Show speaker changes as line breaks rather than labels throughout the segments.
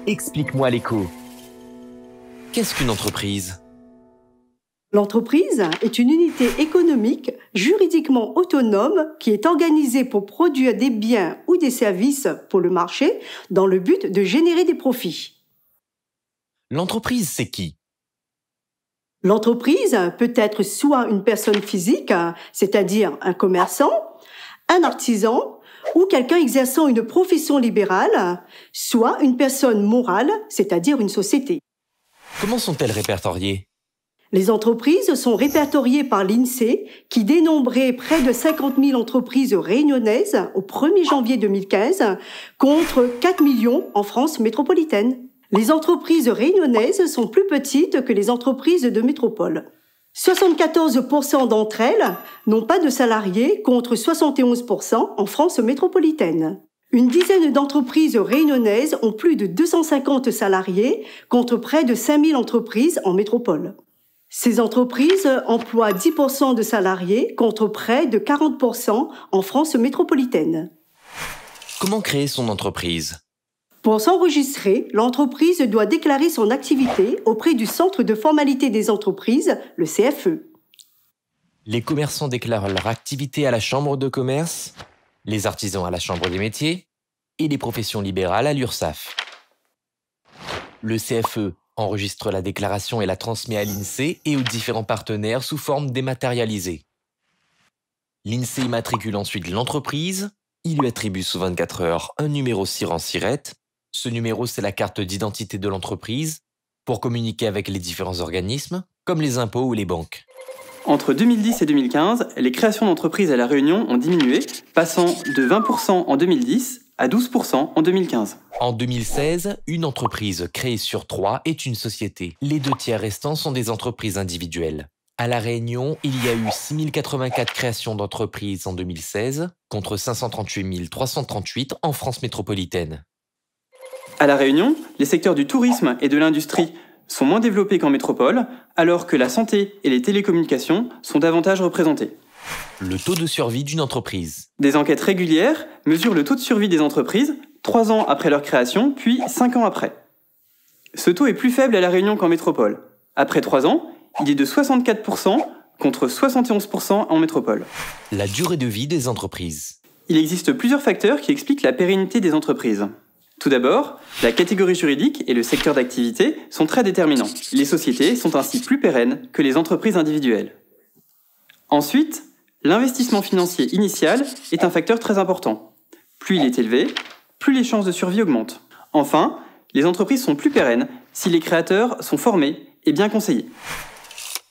Explique-moi l'écho. Qu'est-ce qu'une entreprise?
L'entreprise est une unité économique juridiquement autonome qui est organisée pour produire des biens ou des services pour le marché dans le but de générer des profits.
L'entreprise, c'est qui?
L'entreprise peut être soit une personne physique, c'est-à-dire un commerçant, un artisan ou quelqu'un exerçant une profession libérale, soit une personne morale, c'est-à-dire une société.
Comment sont-elles répertoriées?
Les entreprises sont répertoriées par l'INSEE qui dénombrait près de 50 000 entreprises réunionnaises au 1er janvier 2015 contre 4 millions en France métropolitaine. Les entreprises réunionnaises sont plus petites que les entreprises de métropole. 74% d'entre elles n'ont pas de salariés contre 71% en France métropolitaine. Une dizaine d'entreprises réunionnaises ont plus de 250 salariés contre près de 5000 entreprises en métropole. Ces entreprises emploient 10% de salariés contre près de 40% en France métropolitaine.
Comment créer son entreprise?
Pour s'enregistrer, l'entreprise doit déclarer son activité auprès du Centre de formalité des entreprises, le CFE.
Les commerçants déclarent leur activité à la chambre de commerce, les artisans à la chambre des métiers et les professions libérales à l'URSSAF. Le CFE enregistre la déclaration et la transmet à l'INSEE et aux différents partenaires sous forme dématérialisée. L'INSEE immatricule ensuite l'entreprise, il lui attribue sous 24 heures un numéro SIREN-SIRET. Ce numéro, c'est la carte d'identité de l'entreprise pour communiquer avec les différents organismes, comme les impôts ou les banques.
Entre 2010 et 2015, les créations d'entreprises à La Réunion ont diminué, passant de 20% en 2010 à 12% en 2015.
En 2016, une entreprise créée sur 3 est une société. Les 2 tiers restants sont des entreprises individuelles. À La Réunion, il y a eu 6084 créations d'entreprises en 2016, contre 538 338 en France métropolitaine.
À La Réunion, les secteurs du tourisme et de l'industrie sont moins développés qu'en métropole, alors que la santé et les télécommunications sont davantage représentés.
Le taux de survie d'une entreprise.
Des enquêtes régulières mesurent le taux de survie des entreprises 3 ans après leur création, puis 5 ans après. Ce taux est plus faible à La Réunion qu'en métropole. Après 3 ans, il est de 64% contre 71% en métropole.
La durée de vie des entreprises.
Il existe plusieurs facteurs qui expliquent la pérennité des entreprises. Tout d'abord, la catégorie juridique et le secteur d'activité sont très déterminants. Les sociétés sont ainsi plus pérennes que les entreprises individuelles. Ensuite, l'investissement financier initial est un facteur très important. Plus il est élevé, plus les chances de survie augmentent. Enfin, les entreprises sont plus pérennes si les créateurs sont formés et bien conseillés.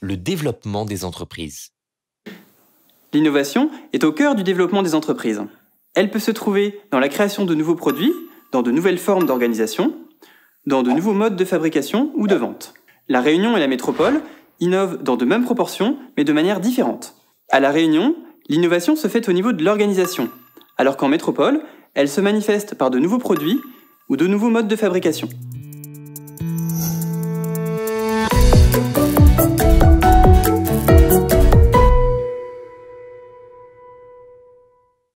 Le développement des entreprises.
L'innovation est au cœur du développement des entreprises. Elle peut se trouver dans la création de nouveaux produits, dans de nouvelles formes d'organisation, dans de nouveaux modes de fabrication ou de vente. La Réunion et la métropole innovent dans de mêmes proportions, mais de manière différente. À La Réunion, l'innovation se fait au niveau de l'organisation, alors qu'en métropole, elle se manifeste par de nouveaux produits ou de nouveaux modes de fabrication.